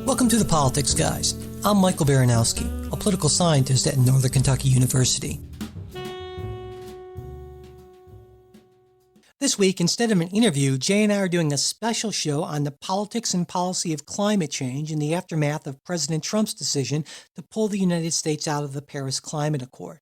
Welcome to the Politics Guys. I'm Michael Baranowski, a political scientist at Northern Kentucky University. This week, instead of an interview, Jay and I are doing a special show on the politics and policy of climate change in the aftermath of President Trump's decision to pull the United States out of the Paris Climate Accord.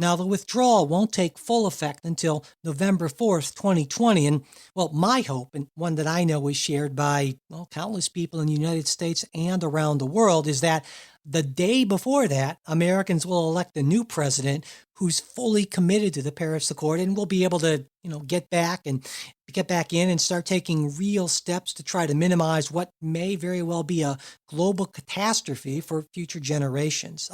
Now, the withdrawal won't take full effect until November 4th, 2020. And, well, my hope, and one that I know is shared by countless people in the United States and around the world, is that the day before that, Americans will elect a new president who's fully committed to the Paris Accord and will be able to, get back in and start taking real steps to try to minimize what may very well be a global catastrophe for future generations.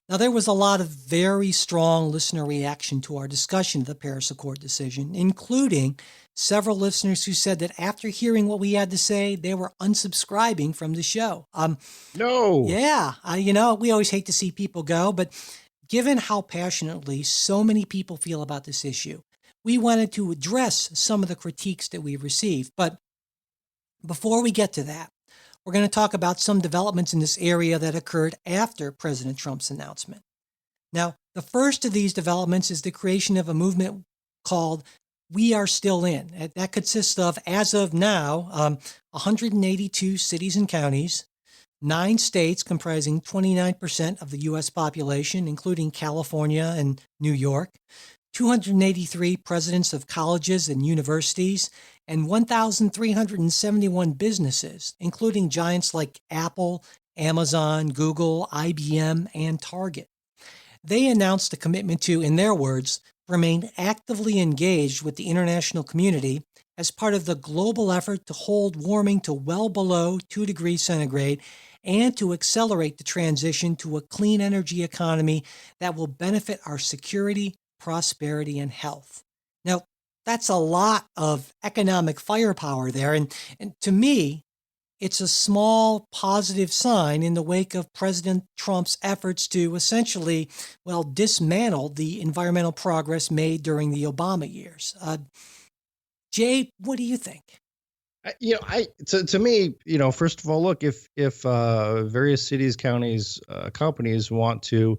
Now, there was a lot of very strong listener reaction to our discussion of the Paris Accord decision, including several listeners who said that after hearing what we had to say, they were unsubscribing from the show. No. Yeah. We always hate to see people go, but given how passionately so many people feel about this issue, we wanted to address some of the critiques that we received. But before we get to that, we're going to talk about some developments in this area that occurred after President Trump's announcement. Now, the first of these developments is the creation of a movement called We Are Still In. That consists of, as of now, 182 cities and counties, 9 states comprising 29% of the U.S. population, including California and New York, 283 presidents of colleges and universities, and 1,371 businesses, including giants like Apple, Amazon, Google, IBM, and Target. They announced a commitment to, in their words, remain actively engaged with the international community as part of the global effort to hold warming to well below 2 degrees centigrade and to accelerate the transition to a clean energy economy that will benefit our security, prosperity, and health. Now, that's a lot of economic firepower there. And to me, it's a small positive sign in the wake of President Trump's efforts to essentially, dismantle the environmental progress made during the Obama years. Jay, what do you think? To me, first of all, look, if various cities, counties, companies want to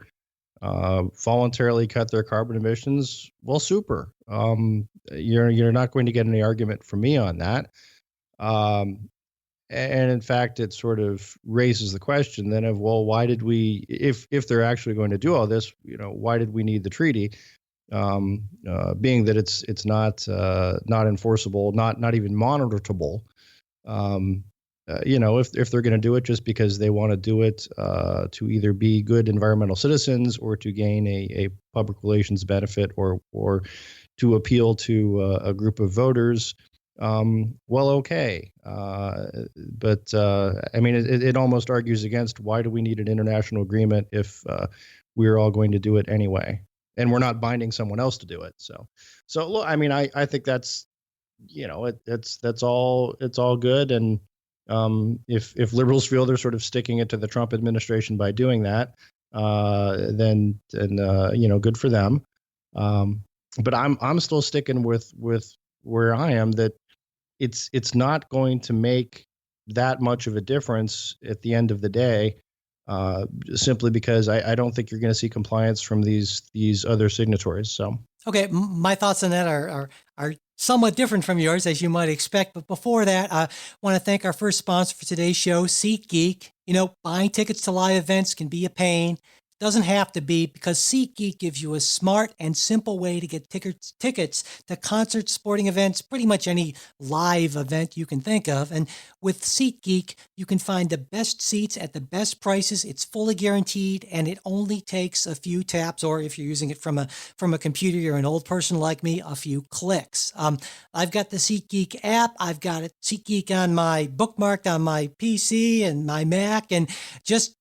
voluntarily cut their carbon emissions, well, super. You're not going to get any argument from me on that. And in fact, it sort of raises the question then of, well, why did we, if they're actually going to do all this, why did we need the treaty? Being that it's not enforceable, not even monitorable. If they're going to do it just because they want to do it to either be good environmental citizens or to gain a public relations benefit or to appeal to a group of voters, okay. But it almost argues against why do we need an international agreement if we're all going to do it anyway, and we're not binding someone else to do it. So look, I think that's it's all good. And if liberals feel they're sort of sticking it to the Trump administration by doing that, then good for them. But I'm still sticking with where I am, that it's not going to make that much of a difference at the end of the day, simply because I don't think you're going to see compliance from these other signatories. So. Okay, my thoughts on that are somewhat different from yours, as you might expect. But before that, I want to thank our first sponsor for today's show, SeatGeek. Buying tickets to live events can be a pain. Doesn't have to be, because SeatGeek gives you a smart and simple way to get tickets to concerts, sporting events, pretty much any live event you can think of. And with SeatGeek, you can find the best seats at the best prices. It's fully guaranteed, and it only takes a few taps, or if you're using it from a computer, you're an old person like me, a few clicks. I've got the SeatGeek app. I've got SeatGeek on my bookmarked on my PC and my Mac, and just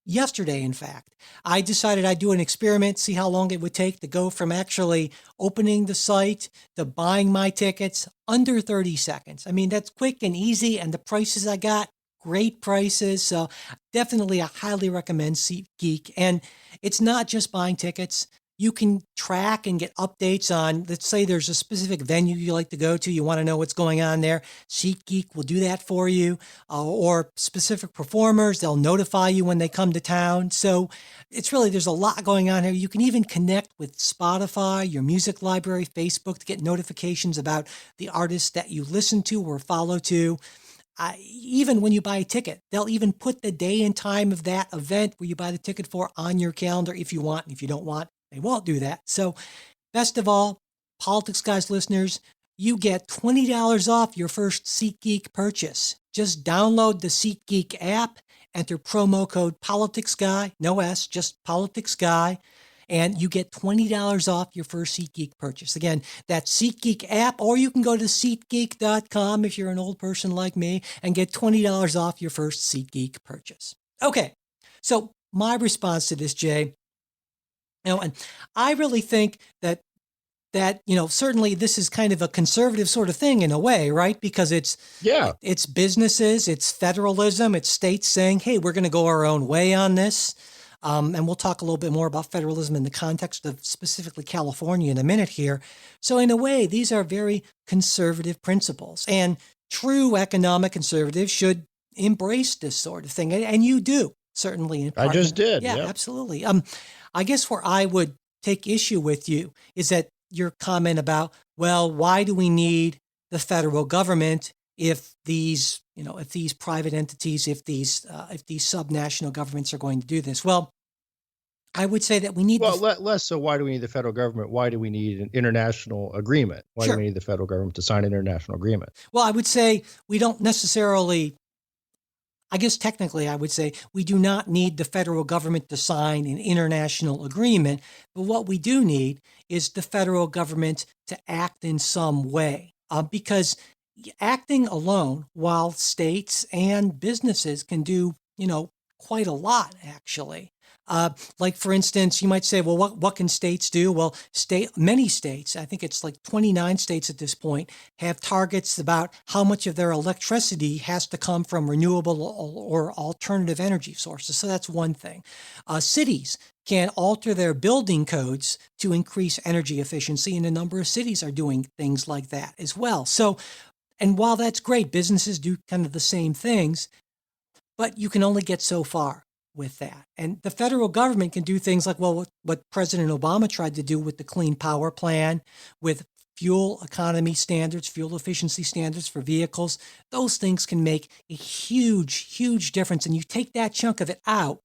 yesterday, in fact, I decided I'd do an experiment, see how long it would take to go from actually opening the site to buying my tickets under 30 seconds. That's quick and easy, and the prices I got, great prices. So definitely, I highly recommend SeatGeek. And it's not just buying tickets. you can track and get updates on, let's say there's a specific venue you like to go to, you want to know what's going on there. SeatGeek will do that for you, or specific performers, they'll notify you when they come to town. So it's really, there's a lot going on here. You can even connect with Spotify, your music library, Facebook to get notifications about the artists that you listen to or follow to. Even when you buy a ticket, they'll even put the day and time of that event where you buy the ticket for on your calendar if you want. And if you don't want, they won't do that. So best of all, Politics Guys listeners, you get $20 off your first SeatGeek purchase. Just download the SeatGeek app, enter promo code PoliticsGuy, no S, just PoliticsGuy, and you get $20 off your first SeatGeek purchase. Again, that's SeatGeek app, or you can go to SeatGeek.com if you're an old person like me and get $20 off your first SeatGeek purchase. Okay, so my response to this, Jay, and I really think that certainly this is kind of a conservative sort of thing in a way, right? Because it's businesses, it's federalism, it's states saying, hey, we're going to go our own way on this. And we'll talk a little bit more about federalism in the context of specifically California in a minute here. So in a way, these are very conservative principles, and true economic conservatives should embrace this sort of thing. And you do, certainly. I just did. Yeah, absolutely. I guess where I would take issue with you is that your comment about, well, why do we need the federal government if these private entities, if these subnational governments are going to do this? Well, I would say that we need. Well, less so. Why do we need the federal government? Why do we need an international agreement? Why do we need the federal government to sign an international agreement? Well, I would say we don't necessarily. I guess technically, I would say we do not need the federal government to sign an international agreement. But what we do need is the federal government to act in some way, because acting alone, while states and businesses can do, quite a lot, actually. Like, for instance, you might say, well, what can states do? Well, many states, I think it's like 29 states at this point, have targets about how much of their electricity has to come from renewable or alternative energy sources. So that's one thing. Cities can alter their building codes to increase energy efficiency, and a number of cities are doing things like that as well. So, and while that's great, businesses do kind of the same things, but you can only get so far with that. And the federal government can do things like, well, what President Obama tried to do with the Clean Power Plan, with fuel economy standards, fuel efficiency standards for vehicles. Those things can make a huge, huge difference. And you take that chunk of it out,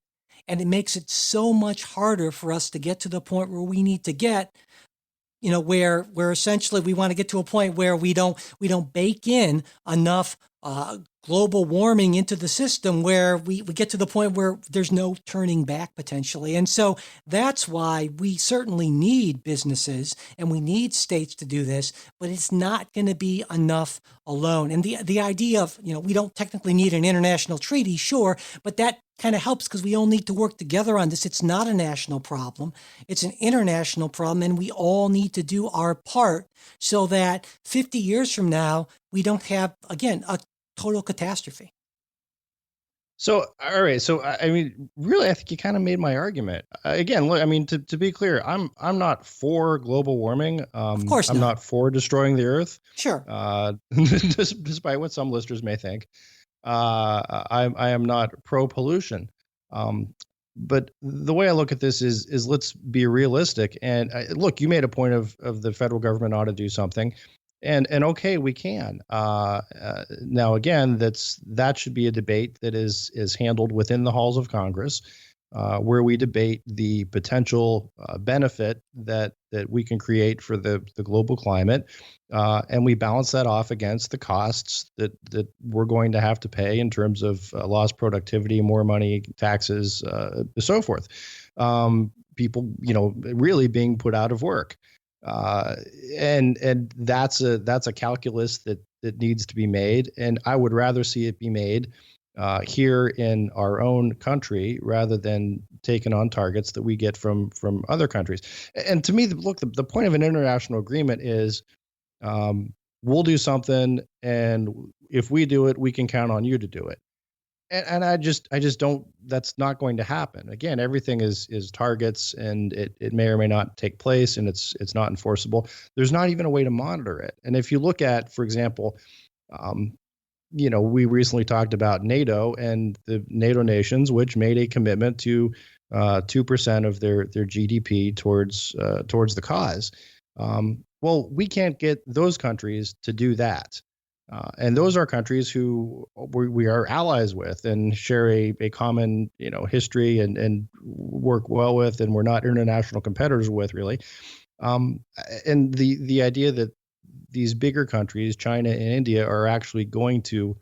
and it makes it so much harder for us to get to the point where we need to get, where essentially we want to get to a point where we don't bake in enough global warming into the system, where we get to the point where there's no turning back potentially. And so that's why we certainly need businesses and we need states to do this, but it's not going to be enough alone. And the idea of, we don't technically need an international treaty, sure, but that kind of helps because we all need to work together on this. It's not a national problem. It's an international problem, and we all need to do our part so that 50 years from now, we don't have, again, a total catastrophe. So, all right. So, I mean, really, I think you kind of made my argument. Again, look, I mean, to be clear, I'm not for global warming. Of course I'm not for destroying the earth. Sure. Despite what some listeners may think. I am not pro-pollution. But the way I look at this is let's be realistic. And look, you made a point of the federal government ought to do something. And okay, we can. Now, again, that should be a debate that is handled within the halls of Congress, where we debate the potential benefit that we can create for the global climate, and we balance that off against the costs that we're going to have to pay in terms of lost productivity, more money, taxes, so forth. People, really being put out of work. And that's a calculus that needs to be made. And I would rather see it be made here in our own country rather than taking on targets that we get from other countries. And to me, the point of an international agreement is we'll do something, and if we do it, we can count on you to do it. and I just don't. That's not going to happen. Again, everything is targets, and it may or may not take place, and it's not enforceable. There's not even a way to monitor it. And if you look at, for example, um, we recently talked about NATO and the NATO nations, which made a commitment to 2% of their GDP towards the cause. Well, we can't get those countries to do that. And those are countries who we are allies with and share a common, history and work well with, and we're not international competitors with, really. And the idea that these bigger countries, China and India, are actually going to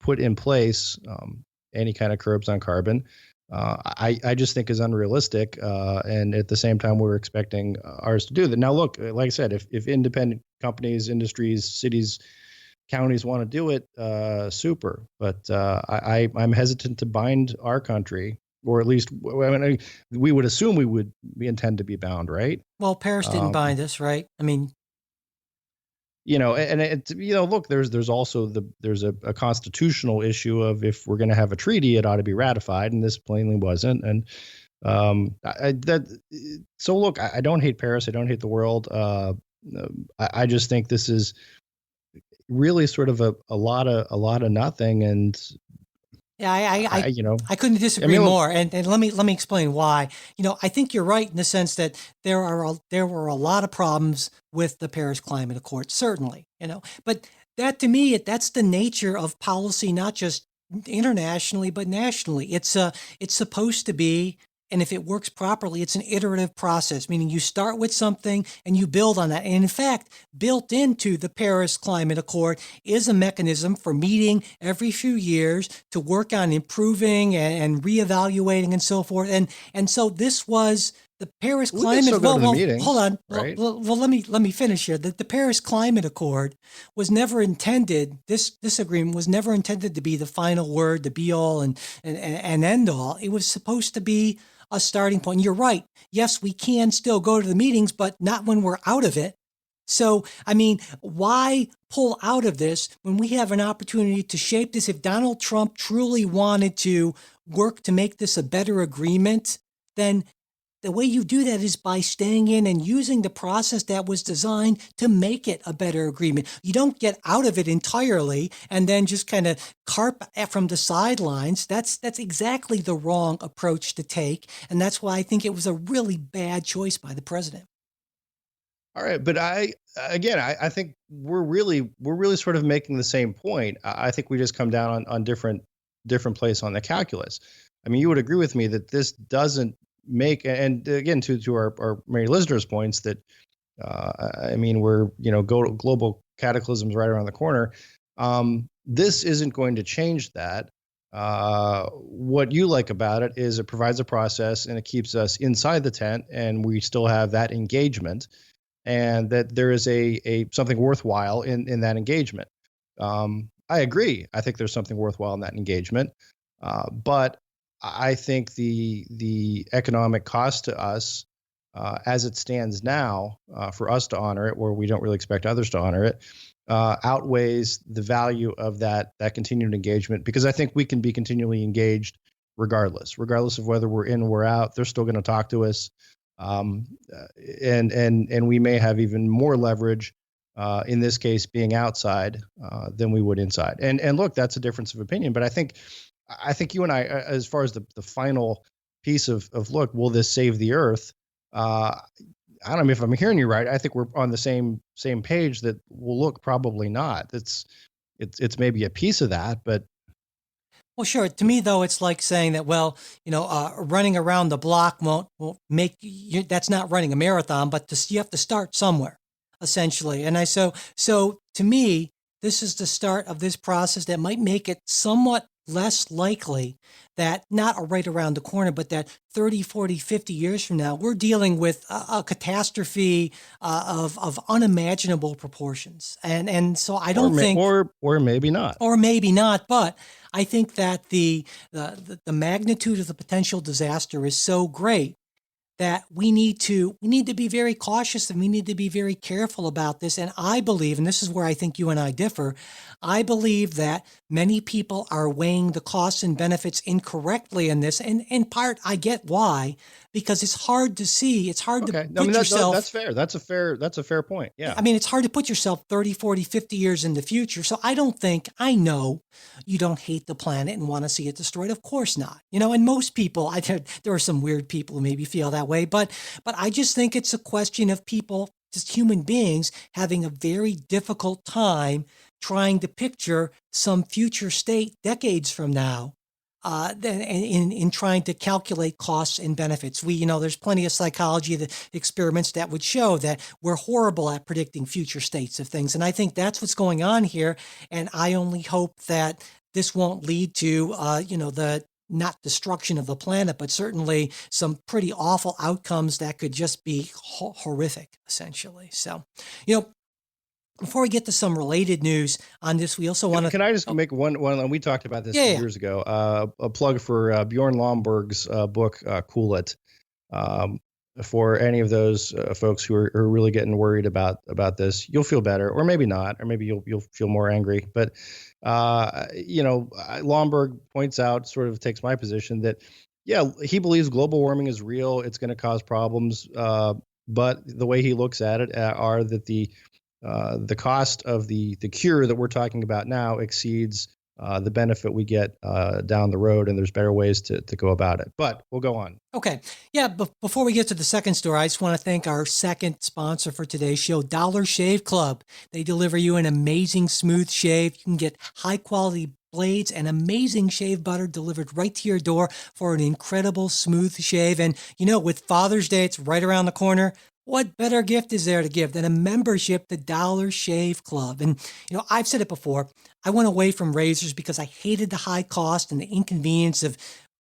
put in place any kind of curbs on carbon, I just think is unrealistic. And at the same time, we're expecting ours to do that. Now, look, like I said, if independent companies, industries, cities, counties want to do it, super. But I'm hesitant to bind our country, or at least we would assume we intend to be bound, right? Well, Paris didn't bind us, right? I mean, and look, there's also there's a constitutional issue of, if we're going to have a treaty, it ought to be ratified, and this plainly wasn't. And so look, I don't hate Paris, I don't hate the world. I just think this is really sort of a lot of nothing. And yeah, I couldn't disagree more. And let me explain why. I think you're right in the sense that there were a lot of problems with the Paris Climate Accord, certainly. But that, to me, that's the nature of policy, not just internationally but nationally. It's supposed to be. And if it works properly, it's an iterative process, meaning you start with something and you build on that. And in fact, built into the Paris Climate Accord is a mechanism for meeting every few years to work on improving and reevaluating and so forth. And so this was the Paris Climate. Hold on. Right? Well, let me finish here. The Paris Climate Accord was never intended. This agreement was never intended to be the final word, the be all and end all. It was supposed to be a starting point. And you're right. Yes, we can still go to the meetings, but not when we're out of it. So, I mean, why pull out of this when we have an opportunity to shape this? If Donald Trump truly wanted to work to make this a better agreement, then the way you do that is by staying in and using the process that was designed to make it a better agreement. You don't get out of it entirely and then just kind of carp from the sidelines. That's exactly the wrong approach to take. And that's why I think it was a really bad choice by the president. All right. But I think we're really sort of making the same point. I think we just come down on different place on the calculus. I mean, you would agree with me that this doesn't make, and again, to our many listeners' points, that we're global cataclysms right around the corner. This isn't going to change that. What you like about it is it provides a process and it keeps us inside the tent, and we still have that engagement, and that there is a something worthwhile in that engagement. I agree. I think there's something worthwhile in that engagement, but I think the economic cost to us, as it stands now, for us to honor it, where we don't really expect others to honor it, outweighs the value of that continued engagement, because I think we can be continually engaged regardless of whether we're in or we're out. They're still going to talk to us, and we may have even more leverage in this case being outside than we would inside. And look, that's a difference of opinion, but I think you and I, as far as the final piece of look, will this save the earth? I don't know if I'm hearing you right. I think we're on the same page that will look, probably not. It's maybe a piece of that, but. Well, sure. To me, though, it's like saying that, running around the block won't make you, that's not running a marathon, but you have to start somewhere, essentially. And so to me, this is the start of this process that might make it somewhat less likely that, not right around the corner, but that 30, 40, 50 years from now, we're dealing with a catastrophe of unimaginable proportions. And so I don't think... Or maybe not. Or maybe not, but I think that the magnitude of the potential disaster is so great that we need to be very cautious and we need to be very careful about this. And I believe, and this is where I think you and I differ, I believe that many people are weighing the costs and benefits incorrectly in this. And in part, I get why, because it's hard to see. It's hard to put yourself. That's fair. That's a fair point. Yeah. I mean, it's hard to put yourself 30, 40, 50 years in the future. So I know you don't hate the planet and want to see it destroyed. Of course not. And most people, there are some weird people who maybe feel that way, but I just think it's a question of people, just human beings, having a very difficult time trying to picture some future state decades from now. In trying to calculate costs and benefits. There's plenty of psychology experiments that would show that we're horrible at predicting future states of things. And I think that's what's going on here. And I only hope that this won't lead to, the not destruction of the planet, but certainly some pretty awful outcomes that could just be horrific, essentially. So, before we get to some related news on this, we also want to. Can I just make one? We talked about this years ago. A plug for Bjorn Lomborg's book, Cool It. For any of those folks who are really getting worried about this, you'll feel better, or maybe not, or maybe you'll feel more angry. But Lomborg points out, sort of takes my position that, he believes global warming is real. It's going to cause problems, but the way he looks at it are that the cost of the cure that we're talking about now exceeds the benefit we get down the road, and there's better ways to go about it. But we'll go on. Okay. Yeah, before we get to the second story, I just want to thank our second sponsor for today's show, Dollar Shave Club. They deliver you an amazing smooth shave. You can get high-quality blades and amazing shave butter delivered right to your door for an incredible smooth shave. And, with Father's Day, it's right around the corner. What better gift is there to give than a membership to Dollar Shave Club? And, I've said it before, I went away from razors because I hated the high cost and the inconvenience of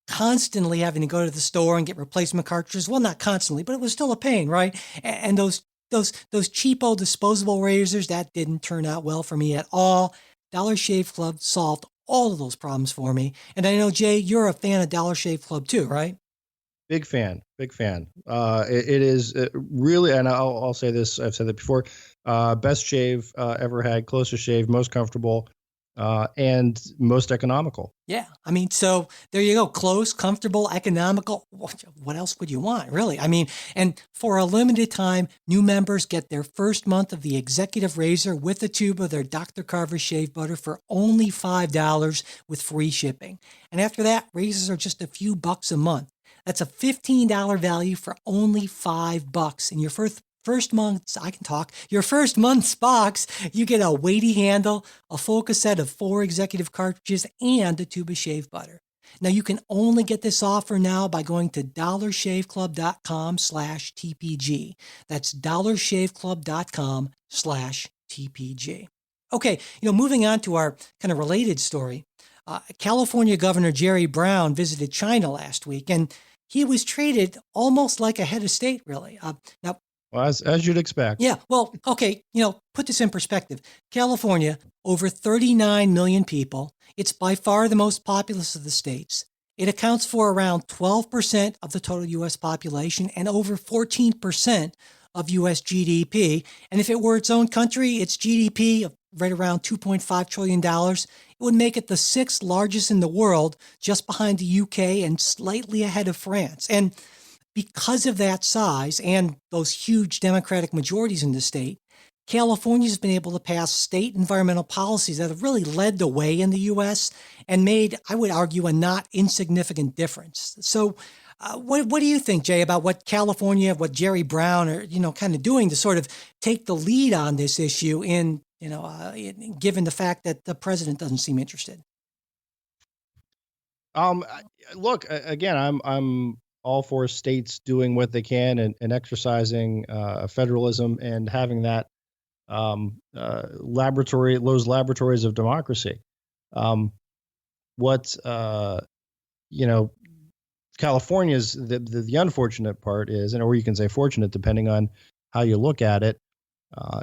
constantly having to go to the store and get replacement cartridges. Well, not constantly, but it was still a pain, right? And those cheapo disposable razors, that didn't turn out well for me at all. Dollar Shave Club solved all of those problems for me. And I know, Jay, you're a fan of Dollar Shave Club too, right? Big fan. It is really, and I'll say this, I've said that before, best shave ever had, closest shave, most comfortable, and most economical. Yeah. I mean, so there you go. Close, comfortable, economical. What else would you want, really? I mean, and for a limited time, new members get their first month of the Executive Razor with a tube of their Dr. Carver shave butter for only $5 with free shipping. And after that, razors are just a few bucks a month. That's a $15 value for only $5. And your first month's box, you get a weighty handle, a full cassette of 4 executive cartridges, and a tube of shave butter. Now, you can only get this offer now by going to dollarshaveclub.com/TPG. That's dollarshaveclub.com/TPG. Okay, moving on to our kind of related story. California Governor Jerry Brown visited China last week, and he was treated almost like a head of state, really. Now, well, as you'd expect. Yeah. Well, okay. Put this in perspective. California, over 39 million people. It's by far the most populous of the states. It accounts for around 12% of the total U.S. population and over 14% of U.S. GDP. And if it were its own country, its GDP of right around $2.5 trillion, it would make it the 6th largest in the world, just behind the UK and slightly ahead of France. And because of that size and those huge Democratic majorities in the state, California has been able to pass state environmental policies that have really led the way in the U.S. and made, I would argue, a not insignificant difference. So what do you think, Jay, about what California, what Jerry Brown are, kind of doing to sort of take the lead on this issue in, given the fact that the president doesn't seem interested? Look, again, I'm all for states doing what they can and exercising federalism and having that those laboratories of democracy. California's the unfortunate part is, or you can say fortunate depending on how you look at it,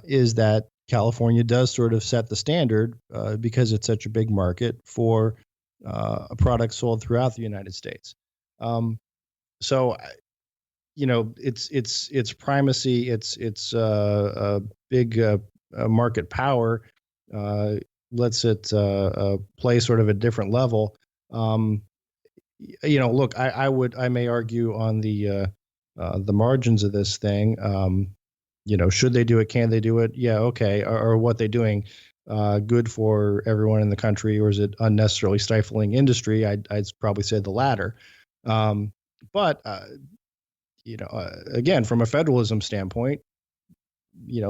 is that California does sort of set the standard because it's such a big market for a product sold throughout the United States. So its primacy, its big market power lets it play sort of a different level. Look, I may argue on the margins of this thing. Should they do it? Can they do it? Yeah, okay. Or what they doing good for everyone in the country, or is it unnecessarily stifling industry? I'd probably say the latter. But again, from a federalism standpoint,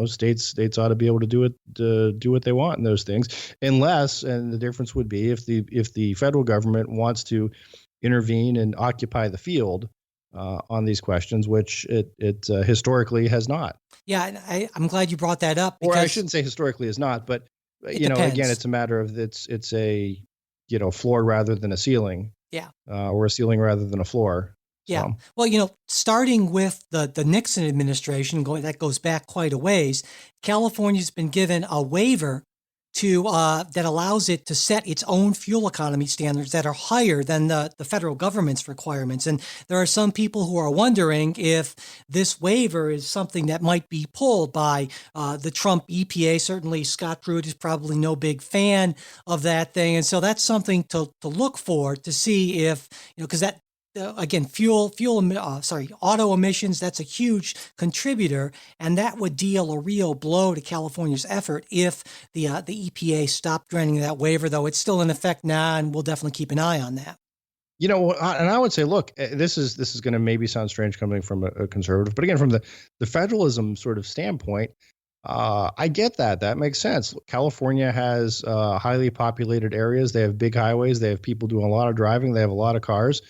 states ought to be able to do what they want in those things, unless, and the difference would be if the federal government wants to intervene and occupy the field on these questions, which it historically has not. Yeah, and I'm glad you brought that up. Or I shouldn't say historically has not, but again, it's a matter of it's a floor rather than a ceiling. Yeah. Or a ceiling rather than a floor. Yeah. Well, starting with the Nixon administration, that goes back quite a ways. California's been given a waiver to that allows it to set its own fuel economy standards that are higher than the federal government's requirements. And there are some people who are wondering if this waiver is something that might be pulled by the Trump EPA. Certainly, Scott Pruitt is probably no big fan of that thing. And so that's something to look for, to see if, because that, again, auto emissions, that's a huge contributor, and that would deal a real blow to California's effort if the EPA stopped granting that waiver, though it's still in effect now, and we'll definitely keep an eye on that. And I would say, look, this is going to maybe sound strange coming from a conservative, but again, from the federalism sort of standpoint, I get that. That makes sense. California has highly populated areas. They have big highways. They have people doing a lot of driving. They have a lot of cars.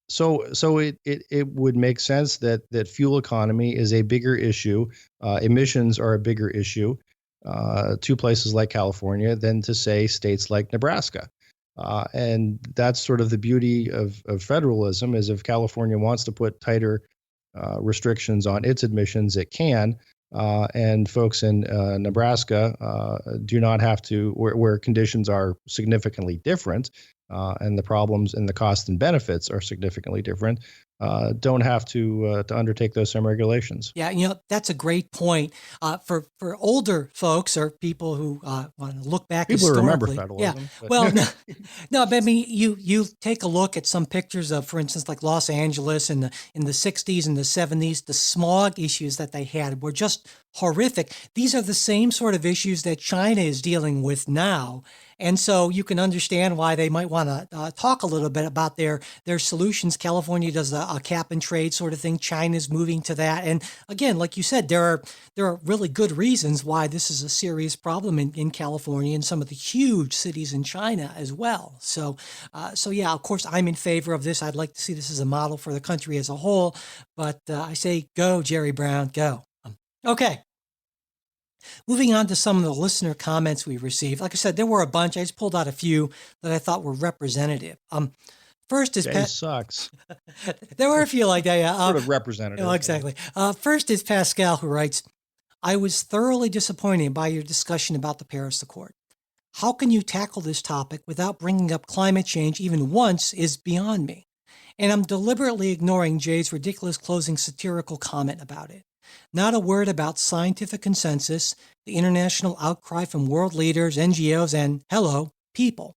So it would make sense that fuel economy is a bigger issue. Emissions are a bigger issue to places like California than to, say, states like Nebraska. And that's sort of the beauty of federalism, is if California wants to put tighter restrictions on its emissions, it can. And folks in Nebraska do not have to, where conditions are significantly different, and the problems and the costs and benefits are significantly different, don't have to undertake those same regulations. Yeah, that's a great point. For older folks or people who want to look back people historically. Who remember federalism. Yeah, well, no, but I mean, you take a look at some pictures of, for instance, like Los Angeles in the 60s and the 70s. The smog issues that they had were just horrific. These are the same sort of issues that China is dealing with now. And so you can understand why they might want to talk a little bit about their solutions. California does a cap and trade sort of thing. China's moving to that. And again, like you said, there are really good reasons why this is a serious problem in California and some of the huge cities in China as well. So yeah, of course, I'm in favor of this. I'd like to see this as a model for the country as a whole. But I say, go, Jerry Brown, go. Okay. Moving on to some of the listener comments we received. Like I said, there were a bunch. I just pulled out a few that I thought were representative. First is sucks. There were a few like that. Yeah. Sort of representative. Exactly. First is Pascal, who writes, I was thoroughly disappointed by your discussion about the Paris Accord. How can you tackle this topic without bringing up climate change even once is beyond me. And I'm deliberately ignoring Jay's ridiculous closing satirical comment about it. Not a word about scientific consensus, the international outcry from world leaders, NGOs, and, hello, people.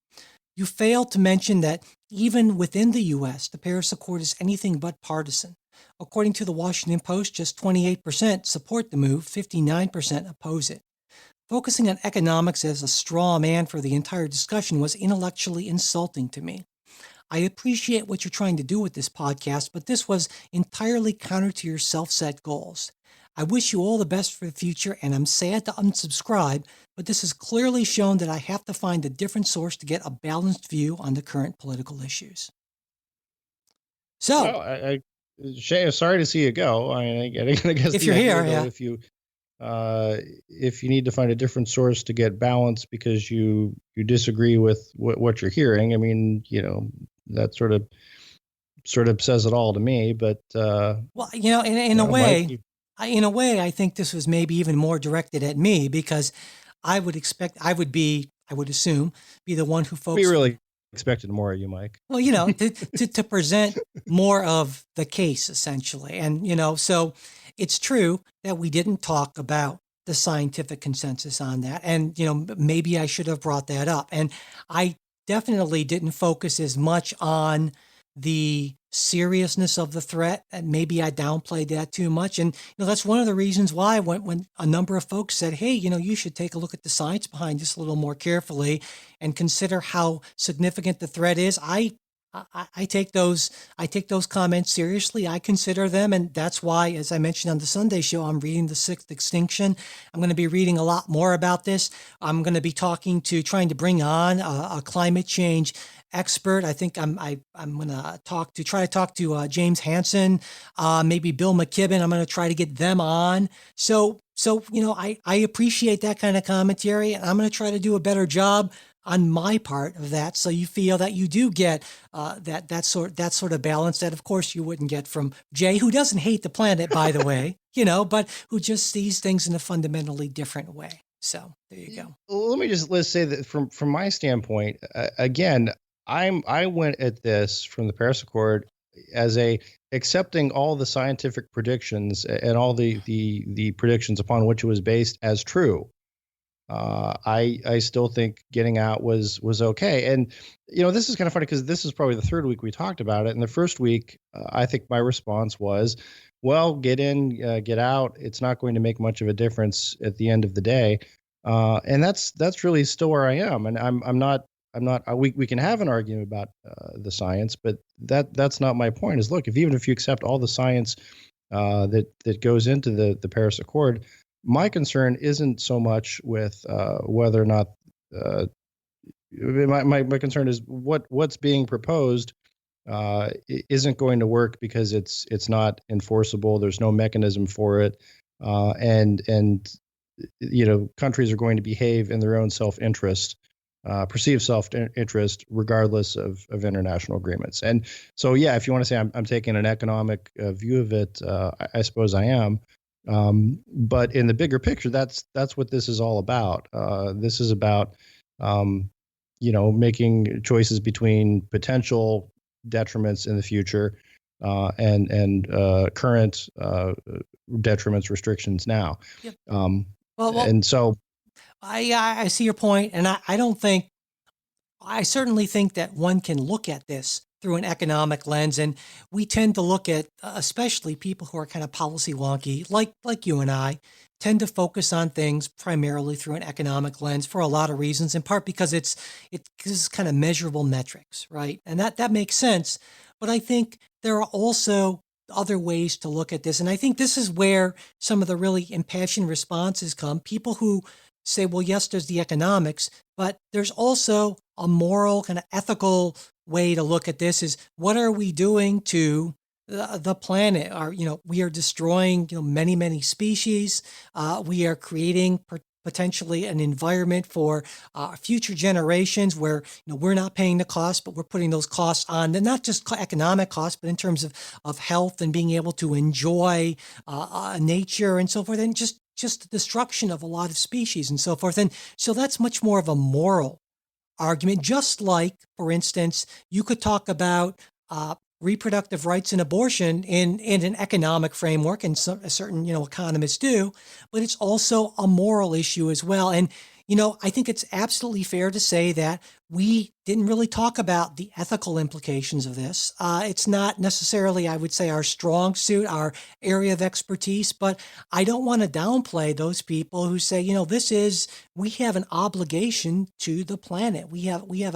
You failed to mention that even within the U.S., the Paris Accord is anything but partisan. According to the Washington Post, just 28% support the move, 59% oppose it. Focusing on economics as a straw man for the entire discussion was intellectually insulting to me. I appreciate what you're trying to do with this podcast, but this was entirely counter to your self-set goals. I wish you all the best for the future, and I'm sad to unsubscribe, but this has clearly shown that I have to find a different source to get a balanced view on the current political issues. So, well, Shay, sorry to see you go. I mean, I guess if you're here, yeah. If you need to find a different source to get balance because you disagree with what you're hearing, I mean, that sort of says it all to me. But well, in a way, I think this was maybe even more directed at me because I would assume, be the one who focuses. Be really expected more of you, Mike. Well, to present more of the case essentially. And, so it's true that we didn't talk about the scientific consensus on that. And, maybe I should have brought that up. And I definitely didn't focus as much on the seriousness of the threat, and maybe I downplayed that too much. And that's one of the reasons why when a number of folks said, "Hey, you should take a look at the science behind this a little more carefully and consider how significant the threat is," I take those comments seriously. I consider them, and that's why, as I mentioned on the Sunday show, I'm reading The Sixth Extinction. I'm going to be reading a lot more about this. I'm going to be trying to bring on a climate change expert. I think I'm going to try to talk to James Hansen, maybe Bill McKibben. I'm going to try to get them on. So I appreciate that kind of commentary, and I'm going to try to do a better job on my part of that, so you feel that you do get that sort of balance that, of course, you wouldn't get from Jay, who doesn't hate the planet, by the way, but who just sees things in a fundamentally different way. So there you go. Well, let's say that from my standpoint, again, I went at this from the Paris Accord as accepting all the scientific predictions and all the predictions upon which it was based as true. I still think getting out was okay. And, this is kind of funny because this is probably the third week we talked about it. And the first week, I think my response was, well, get in, get out. It's not going to make much of a difference at the end of the day. And that's really still where I am. And I'm not, we can have an argument about the science, but that's not my point is, look, even if you accept all the science that goes into the Paris Accord, my concern isn't so much with whether or not my concern is what's being proposed isn't going to work because it's not enforceable. There's no mechanism for it, and countries are going to behave in their own self-interest, perceived self-interest, regardless of international agreements. And so, yeah, if you want to say I'm taking an economic view of it, I suppose I am. But in the bigger picture, that's what this is all about. This is about, making choices between potential detriments in the future and current detriments, restrictions now. Yep. And so I see your point, and I certainly think that one can look at this through an economic lens, and we tend to look at, especially people who are kind of policy wonky, like you and I, tend to focus on things primarily through an economic lens for a lot of reasons, in part because it's kind of measurable metrics, right? And that makes sense. But I think there are also other ways to look at this, and I think this is where some of the really impassioned responses come. People who say, well, yes, there's the economics, but there's also a moral, kind of ethical way to look at this is, what are we doing to the planet? We are destroying, many, many species. We are creating potentially an environment for future generations where, we're not paying the cost, but we're putting those costs on, and not just economic costs, but in terms of health and being able to enjoy nature and so forth, and just the destruction of a lot of species and so forth. And so that's much more of a moral argument, just like, for instance, you could talk about reproductive rights and abortion in an economic framework, and certain economists do, but it's also a moral issue as well. And I think it's absolutely fair to say that we didn't really talk about the ethical implications of this. It's not necessarily, I would say, our strong suit, our area of expertise, but I don't want to downplay those people who say, we have an obligation to the planet. We have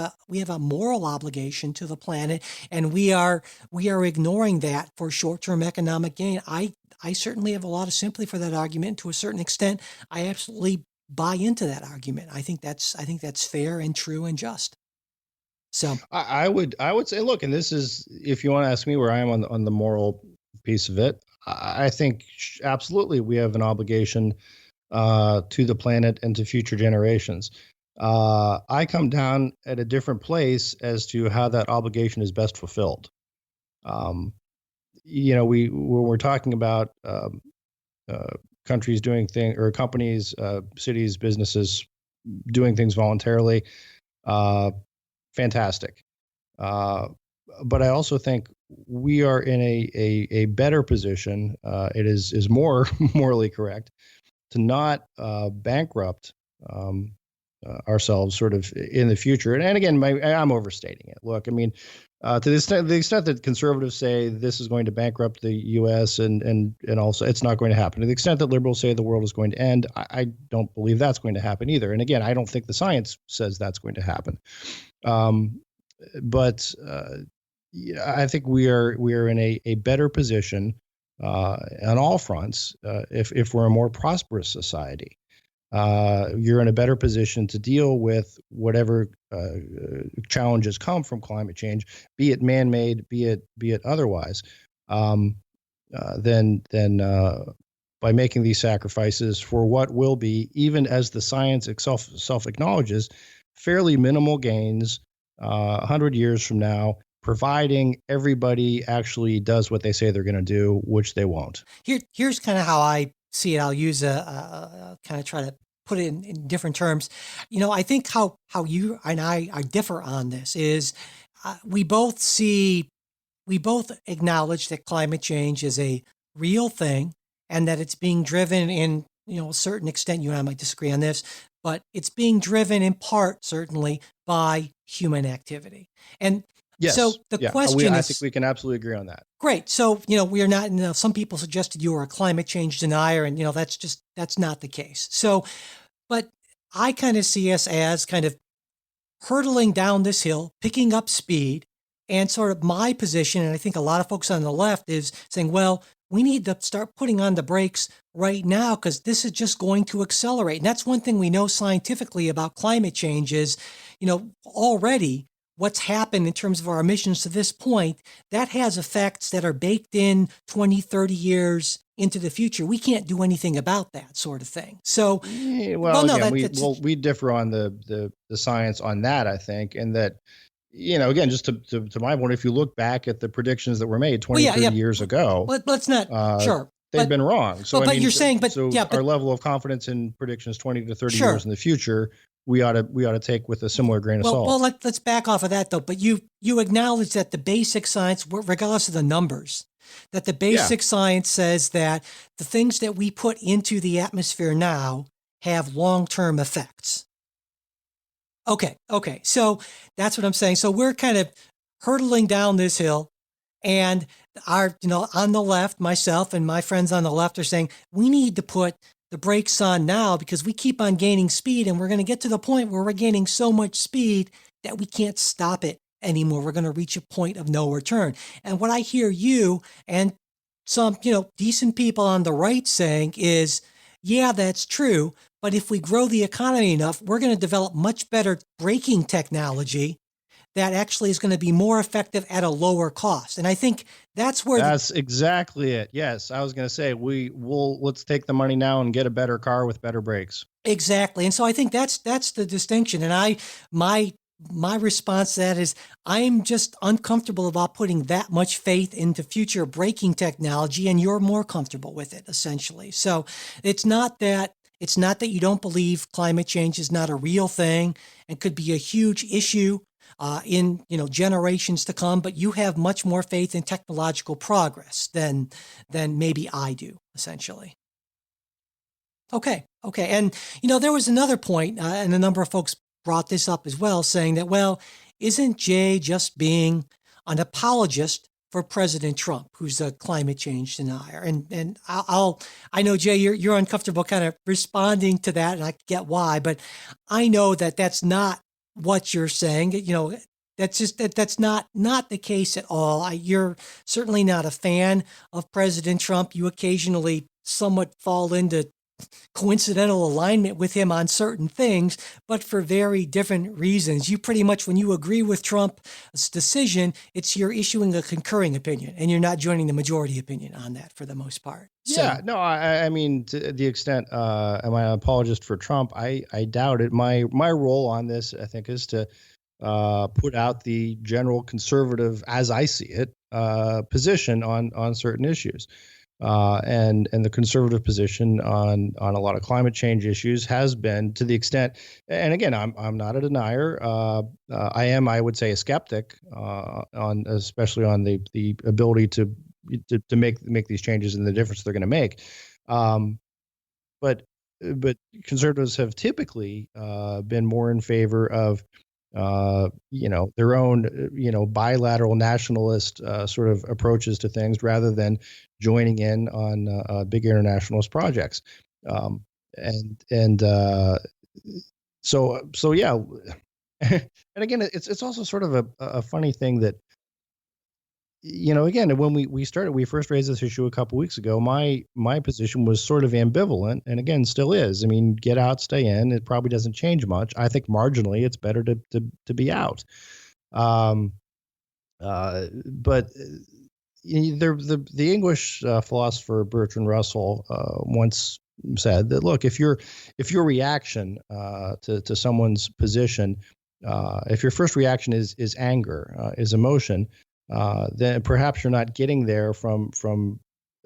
a moral obligation to the planet, and we are ignoring that for short-term economic gain. I certainly have a lot of sympathy for that argument. To a certain extent, I absolutely buy into that argument. I think that's fair and true and just. So I would say, look, and this is, if you want to ask me where I am on the moral piece of it, I think absolutely we have an obligation to the planet and to future generations. I come down at a different place as to how that obligation is best fulfilled. When we're talking about countries doing things, or companies, cities, businesses doing things voluntarily, fantastic. But I also think we are in a better position. It is more morally correct to not bankrupt ourselves sort of in the future. And again, I'm overstating it. Look, I mean, to the extent that conservatives say this is going to bankrupt the U.S. and also it's not going to happen. To the extent that liberals say the world is going to end, I don't believe that's going to happen either. And again, I don't think the science says that's going to happen. But I think we are in a better position on all fronts if we're a more prosperous society. You're in a better position to deal with whatever challenges come from climate change, be it man-made, be it otherwise, than by making these sacrifices for what will be, even as the science itself self acknowledges, fairly minimal gains 100 years from now, providing everybody actually does what they say they're going to do, which they won't. Here's kind of how I see it. I'll use a kind of try to put it in different terms. I think how you and I differ on this is we both acknowledge that climate change is a real thing and that it's being driven in, a certain extent. You and I might disagree on this, but it's being driven in part, certainly, by human activity. And yes, so the question I is, think we can absolutely agree on that. Great. So, we are not, some people suggested you were a climate change denier, and, that's not the case. So, but I kind of see us as kind of hurtling down this hill, picking up speed, and sort of my position, and I think a lot of folks on the left is saying, well, we need to start putting on the brakes right now because this is just going to accelerate. And that's one thing we know scientifically about climate change is, already what's happened in terms of our emissions to this point, that has effects that are baked in 20, 30 years into the future. We can't do anything about that sort of thing. So, we differ on the science on that, I think, and that, again, just to my point, if you look back at the predictions that were made 30 years ago, but let's not, sure. They've been wrong. So, you're saying, our level of confidence in predictions 20 to 30 years in the future, we ought to take with a similar grain of salt. Well, let's back off of that though. But you acknowledge that the basic science, regardless of the numbers, that the basic science says that the things that we put into the atmosphere now have long-term effects. Okay. So that's what I'm saying. So we're kind of hurtling down this hill, and our, on the left, myself and my friends on the left are saying we need to put the brakes on now because we keep on gaining speed, and we're going to get to the point where we're gaining so much speed that we can't stop it anymore. We're going to reach a point of no return. And what I hear you and some, decent people on the right saying is, yeah, that's true. But if we grow the economy enough, we're going to develop much better braking technology that actually is going to be more effective at a lower cost. And I think that's where that's exactly it. Yes. I was going to say, let's take the money now and get a better car with better brakes. Exactly. And so I think that's the distinction. And my response to that is I'm just uncomfortable about putting that much faith into future braking technology, and you're more comfortable with it, essentially. So it's not that you don't believe climate change is not a real thing and could be a huge issue in generations to come, but you have much more faith in technological progress than maybe I do, essentially. Okay. And there was another point, and a number of folks brought this up as well, saying that, well, isn't Jay just being an apologist for President Trump, who's a climate change denier? And I know, Jay, you're uncomfortable kind of responding to that, and I get why, but I know that that's not what you're saying. That's not the case at all. You're certainly not a fan of President Trump. You occasionally somewhat fall into coincidental alignment with him on certain things, but for very different reasons. You pretty much, when you agree with Trump's decision, you're issuing a concurring opinion, and you're not joining the majority opinion on that for the most part. Yeah, no, I mean, to the extent, am I an apologist for Trump? I doubt it. My role on this, I think, is to put out the general conservative, as I see it, position on certain issues. And the conservative position on a lot of climate change issues has been, to the extent, and again, I'm not a denier. I would say, a skeptic on, especially on the ability to make these changes and the difference they're going to make. But conservatives have typically been more in favor of their own bilateral nationalist sort of approaches to things, rather than joining in on big internationalist projects. So yeah. And again, it's also sort of a funny thing that, again, when we first raised this issue a couple weeks ago, my position was sort of ambivalent, and again, still is. I mean, get out, stay in. It probably doesn't change much. I think marginally, it's better to be out. But the English philosopher Bertrand Russell once said that, look, if your reaction to someone's position, if your first reaction is anger, is emotion, then perhaps you're not getting there from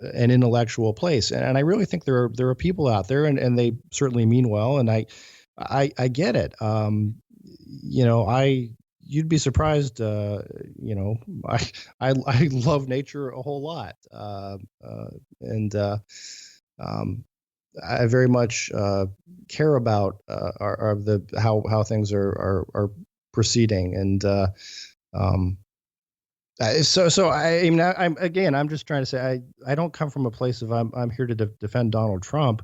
an intellectual place. And I really think there are people out there, and they certainly mean well, and I get it. You'd be surprised. I love nature a whole lot, and I very much care about how things are proceeding, and so I mean, I'm just trying to say, I don't come from a place of I'm here to defend Donald Trump,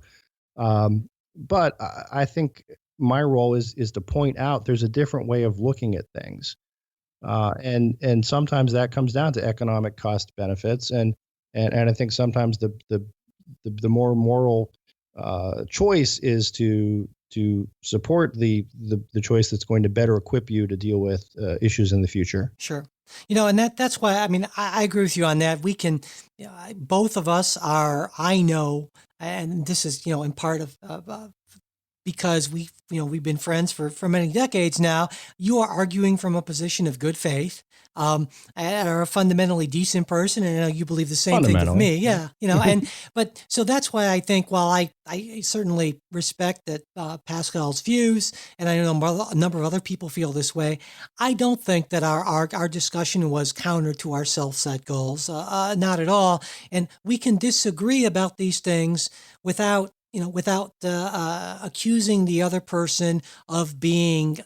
but I think my role is to point out there's a different way of looking at things, and sometimes that comes down to economic cost benefits, and I think sometimes the more moral choice is to support the choice that's going to better equip you to deal with issues in the future. Sure. And that's why, I mean, I agree with you on that. We can, both of us are, I know, and this is, in part of because we've been friends for many decades now. You are arguing from a position of good faith, and are a fundamentally decent person, and I know you believe the same thing of me. Yeah, but so that's why I think, while I certainly respect that Pascal's views, and I know a number of other people feel this way, I don't think that our discussion was counter to our self-set goals, not at all. And we can disagree about these things without accusing the other person of being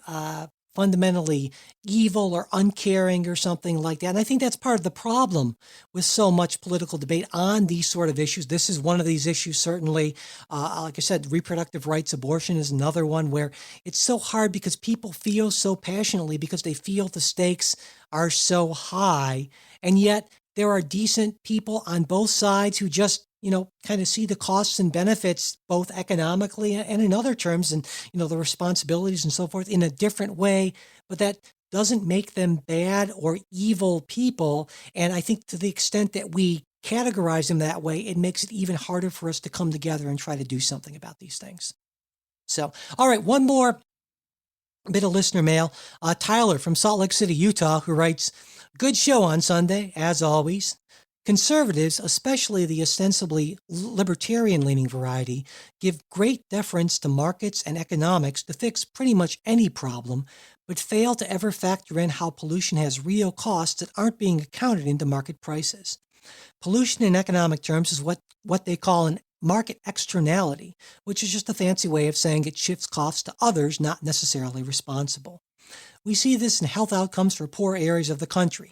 fundamentally evil or uncaring or something like that. And I think that's part of the problem with so much political debate on these sort of issues. This is one of these issues, certainly. Like I said, reproductive rights, abortion is another one where it's so hard because people feel so passionately because they feel the stakes are so high. And yet there are decent people on both sides who just kind of see the costs and benefits, both economically and in other terms, and, the responsibilities and so forth, in a different way, but that doesn't make them bad or evil people. And I think to the extent that we categorize them that way, it makes it even harder for us to come together and try to do something about these things. So, all right, one more bit of listener mail. Tyler from Salt Lake City, Utah, who writes, "Good show on Sunday, as always. Conservatives, especially the ostensibly libertarian-leaning variety, give great deference to markets and economics to fix pretty much any problem, but fail to ever factor in how pollution has real costs that aren't being accounted into market prices. Pollution in economic terms is what they call an market externality, which is just a fancy way of saying it shifts costs to others not necessarily responsible. We see this in health outcomes for poor areas of the country.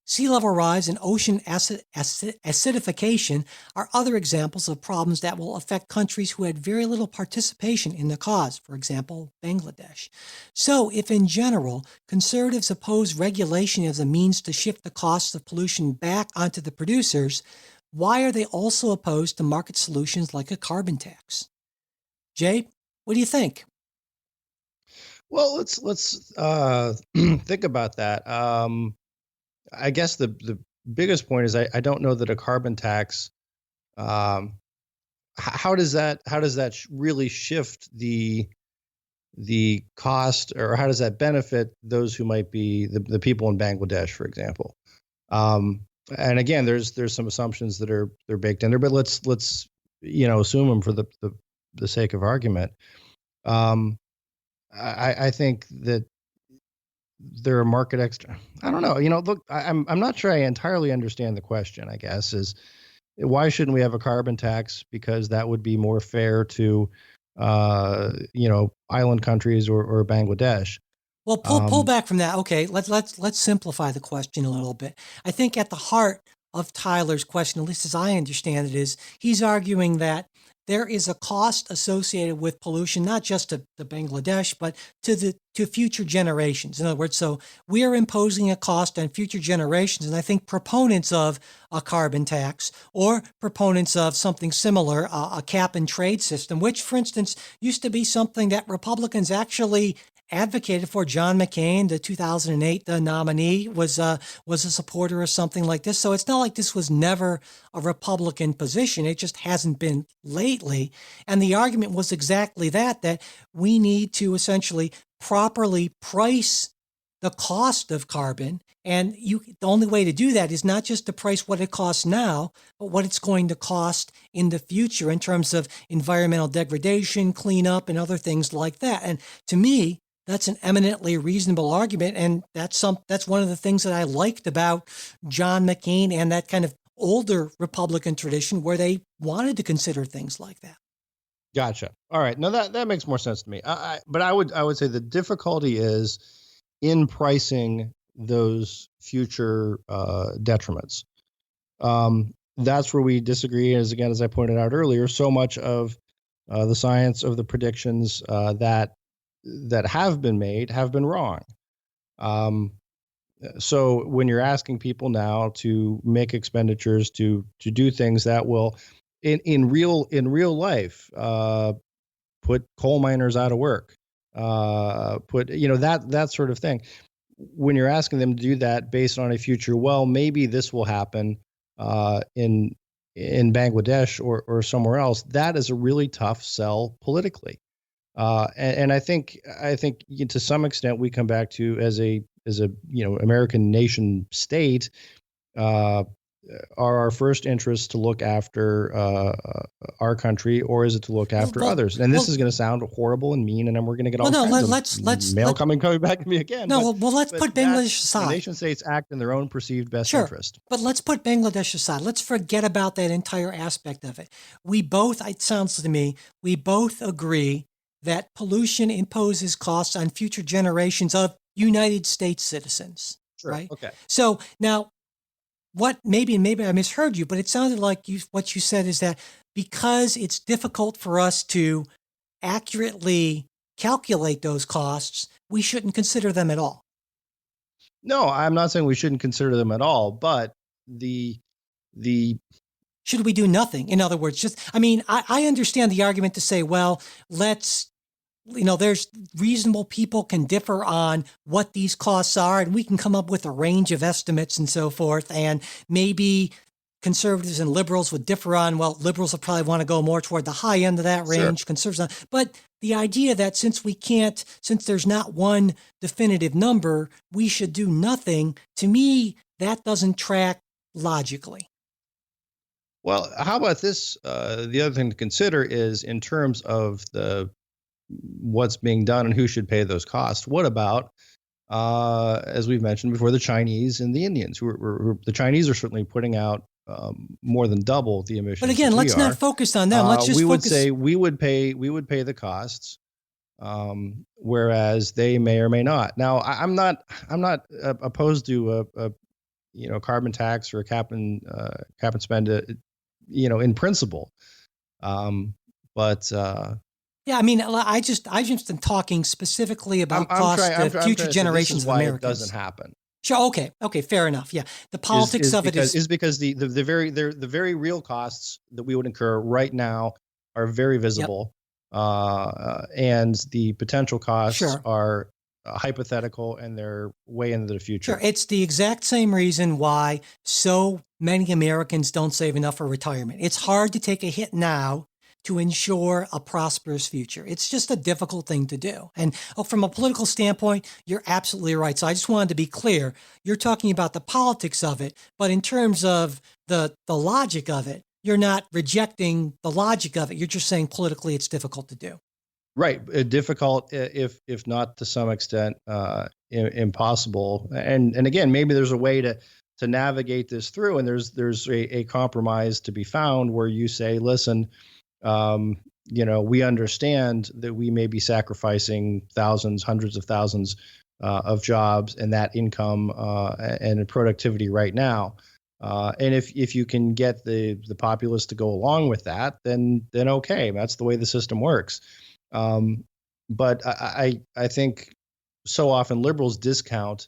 Sea level rise and ocean acidification are other examples of problems that will affect countries who had very little participation in the cause, for example, Bangladesh. So, if in general, conservatives oppose regulation as a means to shift the costs of pollution back onto the producers, why are they also opposed to market solutions like a carbon tax?" Jay, what do you think? Well, let's think about that. I guess the biggest point is I don't know that a carbon tax. How does that really shift the cost, or how does that benefit those who might be the people in Bangladesh, for example? And again, there's some assumptions that they're baked in there, but let's assume them for the sake of argument. I think that there are market extra. I don't know. Look, I'm not sure I entirely understand the question. I guess is why shouldn't we have a carbon tax? Because that would be more fair to, island countries or Bangladesh. Well, pull back from that. Okay, let's simplify the question a little bit. I think at the heart of Tyler's question, at least as I understand it, is he's arguing that there is a cost associated with pollution, not just to Bangladesh, but to future generations. In other words, so we are imposing a cost on future generations, and I think proponents of a carbon tax or proponents of something similar, a cap and trade system, which, for instance, used to be something that Republicans actually advocated for. John McCain, the 2008 nominee, was a supporter of something like this. So it's not like this was never a Republican position. It just hasn't been lately. And the argument was exactly that we need to essentially properly price the cost of carbon. And the only way to do that is not just to price what it costs now, but what it's going to cost in the future in terms of environmental degradation, cleanup, and other things like that. And to me, that's an eminently reasonable argument, and that's one of the things that I liked about John McCain and that kind of older Republican tradition where they wanted to consider things like that. Gotcha. All right. No, that makes more sense to me. But I would say the difficulty is in pricing those future detriments. That's where we disagree. As I pointed out earlier, so much of the science of the predictions that have been made have been wrong. So when you're asking people now to make expenditures to do things that will, in real life, put coal miners out of work, put that sort of thing. When you're asking them to do that based on a future, well, maybe this will happen in Bangladesh or somewhere else. That is a really tough sell politically. And I think to some extent we come back to as a American nation state, are our first interests to look after our country, or is it to look after others? And this is going to sound horrible and mean, and then we're going to get all kinds of mail coming back to me again. Let's put Bangladesh aside. Nation states act in their own perceived best interest. But let's put Bangladesh aside. Let's forget about that entire aspect of it. It sounds to me, we both agree that pollution imposes costs on future generations of United States citizens, right? Okay. So now, maybe I misheard you, but it sounded like what you said is that because it's difficult for us to accurately calculate those costs, we shouldn't consider them at all. No, I'm not saying we shouldn't consider them at all, but should we do nothing? In other words, I understand the argument to say, well, there's reasonable people can differ on what these costs are, and we can come up with a range of estimates and so forth. And maybe conservatives and liberals would differ on, well, liberals will probably want to go more toward the high end of that range, sure. Conservatives. But the idea that since there's not one definitive number, we should do nothing, to me, that doesn't track logically. Well, how about this? The other thing to consider is in terms of what's being done and who should pay those costs. What about, as we've mentioned before, the Chinese and the Indians? The Chinese are certainly putting out more than double the emissions. But again, let's not focus on them. Let's just would say we would pay the costs, whereas they may or may not. Now, I'm not opposed to a carbon tax or a cap and spend, in principle, but. Yeah, I mean, I just been talking specifically about cost to future generations of Americans. It doesn't happen. Sure. Okay. Fair enough. Yeah, the politics of it is because the very real costs that we would incur right now are very visible, and the potential costs are hypothetical, and they're way into the future. Sure, it's the exact same reason why so many Americans don't save enough for retirement. It's hard to take a hit now to ensure a prosperous future. It's just a difficult thing to do. And from a political standpoint, you're absolutely right. So I just wanted to be clear. You're talking about the politics of it, but in terms of the logic of it, you're not rejecting the logic of it. You're just saying politically it's difficult to do. Right, difficult, if not to some extent impossible. And again, maybe there's a way to navigate this through, and there's a compromise to be found where you say, listen, we understand that we may be sacrificing thousands, hundreds of thousands of jobs and that income and productivity right now. And if you can get the populace to go along with that, then okay, that's the way the system works. But I think so often liberals discount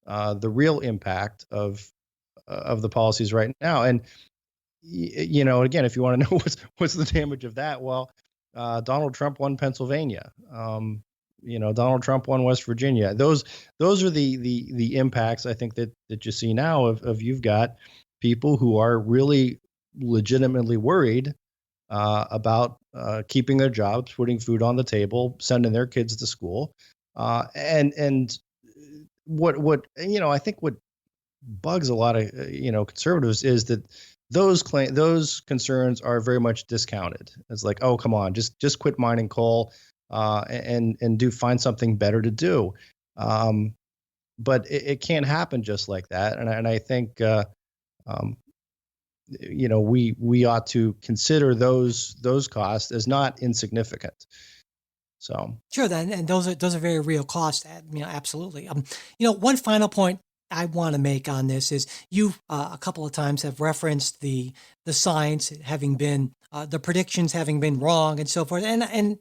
the real impact of the policies right now. And again, if you want to know what's the damage of that, well, Donald Trump won Pennsylvania. Donald Trump won West Virginia. Those are the impacts I think that you see now of you've got people who are really legitimately worried about keeping their jobs, putting food on the table, sending their kids to school, and what I think what bugs a lot of conservatives is that those concerns are very much discounted. It's like, oh, come on, just quit mining coal and find something better to do. But it can't happen just like that, and I think we ought to consider those costs as not insignificant. So sure, then, and those are very real costs. Absolutely. One final point I want to make on this is you a couple of times have referenced the science having been the predictions having been wrong and so forth, and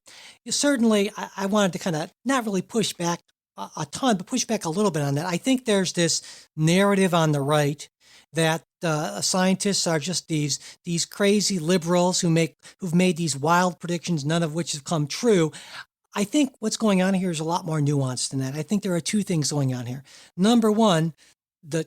certainly I wanted to kind of not really push back a ton, but push back a little bit on that. I think there's this narrative on the right that scientists are just these crazy liberals who've made these wild predictions, none of which have come true. I think what's going on here is a lot more nuanced than that. I think there are two things going on here. Number one, the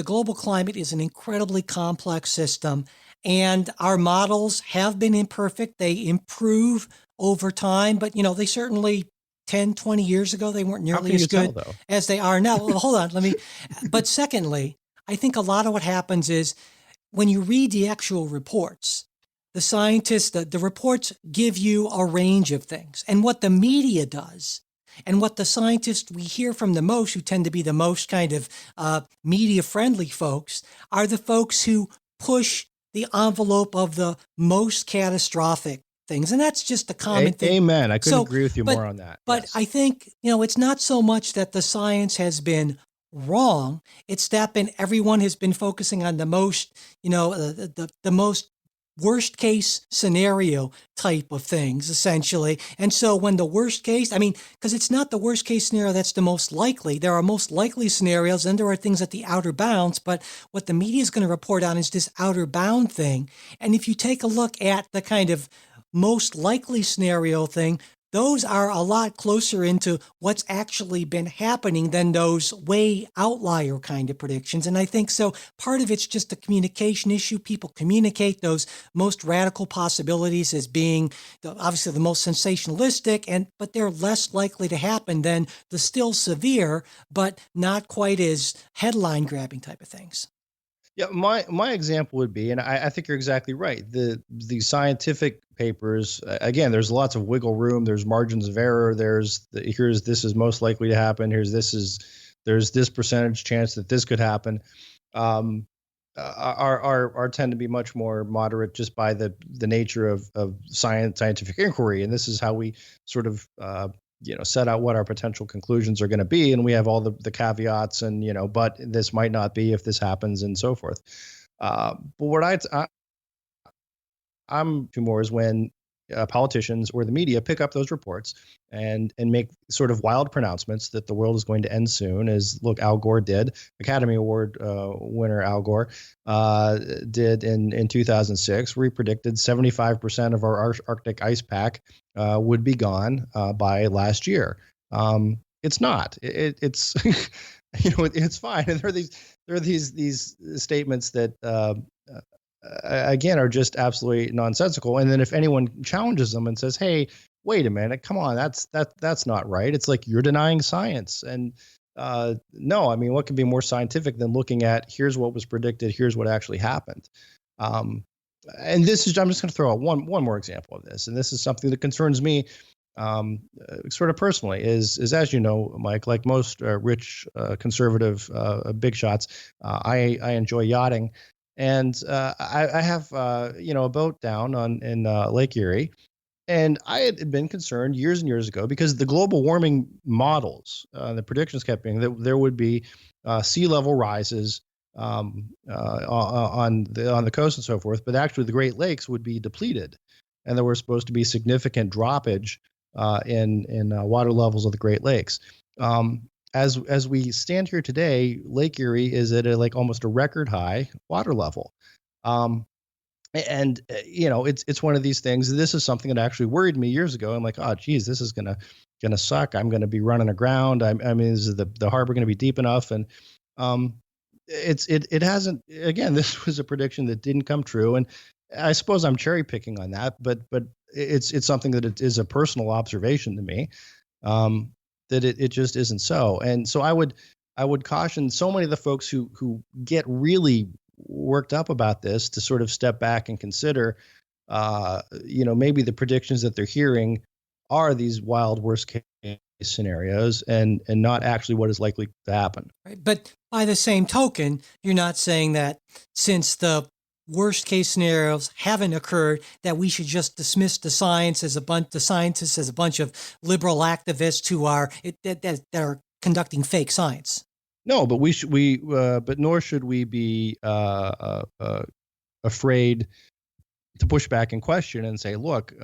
global climate is an incredibly complex system, and our models have been imperfect. They improve over time, but they certainly 10, 20 years ago, they weren't nearly as good as they are now. Well, hold on, but secondly, I think a lot of what happens is when you read the actual reports, the scientists, the reports give you a range of things. And what the media does, and what the scientists we hear from the most, who tend to be the most kind of media-friendly folks, are the folks who push the envelope of the most catastrophic things. And that's just a common thing. Amen. I couldn't agree with you more on that. But yes. I think, it's not so much that the science has been wrong. It's that everyone has been focusing on the most, the most worst case scenario type of things, essentially. And so when the worst case, because it's not the worst case scenario that's the most likely. There are most likely scenarios, and there are things at the outer bounds, but what the media is going to report on is this outer bound thing. And if you take a look at the kind of most likely scenario thing, those are a lot closer into what's actually been happening than those way outlier kind of predictions. And I think so part of it's just a communication issue. People communicate those most radical possibilities as being obviously the most sensationalistic, but they're less likely to happen than the still severe, but not quite as headline grabbing type of things. Yeah, my example would be, and I think you're exactly right. The scientific papers, again, there's lots of wiggle room. There's margins of error. Here's this is most likely to happen. There's this percentage chance that this could happen. Are tend to be much more moderate just by the nature of scientific inquiry, and this is how we sort of set out what our potential conclusions are going to be, and we have all the caveats, and but this might not be if this happens, and so forth. But what I'm to more is when politicians or the media pick up those reports and make sort of wild pronouncements that the world is going to end soon, as look, Al Gore did. Academy Award winner Al Gore did in 2006, where he predicted 75% of our Arctic ice pack would be gone by last year. It's not. It's it's fine. And there are these statements that again, are just absolutely nonsensical. And then if anyone challenges them and says, "Hey, wait a minute, come on, that's not right," it's like you're denying science. And no, I mean, what can be more scientific than looking at here's what was predicted, here's what actually happened. And this is, I'm just going to throw out one more example of this, and this is something that concerns me sort of personally. Is as you know, Mike, like most rich conservative big shots, I enjoy yachting, and I have a boat down in Lake Erie. And I had been concerned years and years ago because the global warming models, the predictions kept being that there would be sea level rises on the coast and so forth, but actually the Great Lakes would be depleted, and there were supposed to be significant droppage in water levels of the Great Lakes. As we stand here today, Lake Erie is at almost a record high water level. And it's one of these things. This is something that actually worried me years ago. I'm like, oh, geez, this is gonna suck. I'm gonna be running aground. I mean, is the harbor gonna be deep enough? And it hasn't. Again, this was a prediction that didn't come true, and I suppose I'm cherry picking on that. But it's something that it is a personal observation to me, that it just isn't so. And so I would caution so many of the folks who get really worked up about this to sort of step back and consider, maybe the predictions that they're hearing are these wild worst case scenarios and not actually what is likely to happen. Right. But by the same token, you're not saying that since the worst case scenarios haven't occurred, that we should just dismiss the scientists as a bunch of liberal activists who are that are conducting fake science. No, but but nor should we be afraid to push back and question and say, look,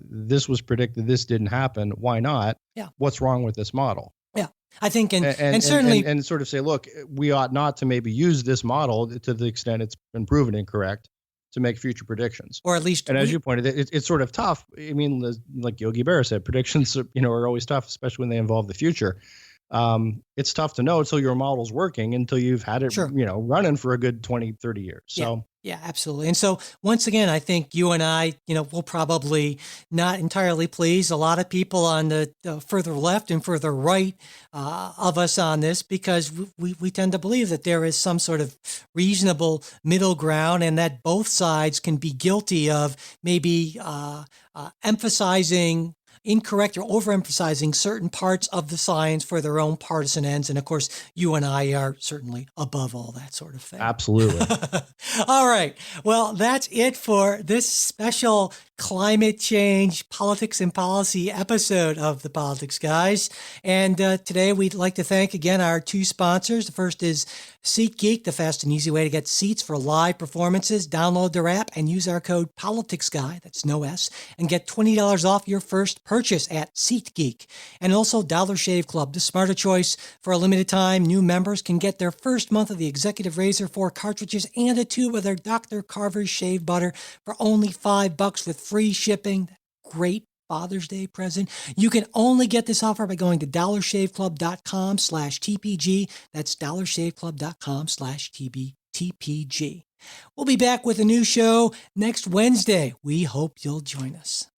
this was predicted, this didn't happen. Why not? Yeah. What's wrong with this model? Yeah, I think, and certainly, and sort of say, look, we ought not to maybe use this model to the extent it's been proven incorrect to make future predictions. Or at least, and as you pointed, it's sort of tough. I mean, like Yogi Berra said, predictions are always tough, especially when they involve the future. It's tough to know until your model's working, until you've had it, running for a good 20, 30 years. So yeah, absolutely. And so once again, I think you and I, will probably not entirely please a lot of people on the further left and further right of us on this, because we tend to believe that there is some sort of reasonable middle ground, and that both sides can be guilty of maybe emphasizing incorrect or overemphasizing certain parts of the science for their own partisan ends. And of course, you and I are certainly above all that sort of thing. Absolutely. All right. Well, that's it for this special climate change, politics and policy episode of the Politics Guys. And today we'd like to thank again our two sponsors. The first is SeatGeek, the fast and easy way to get seats for live performances. Download their app and use our code PoliticsGuy, that's no S, and get $20 off your first purchase at SeatGeek. And also Dollar Shave Club, the smarter choice. For a limited time, new members can get their first month of the Executive Razor 4 cartridges and a tube of their Dr. Carver's shave butter for only $5 with free shipping. Great Father's Day present. You can only get this offer by going to dollarshaveclub.com/TPG. That's dollarshaveclub.com/TPG. We'll be back with a new show next Wednesday. We hope you'll join us.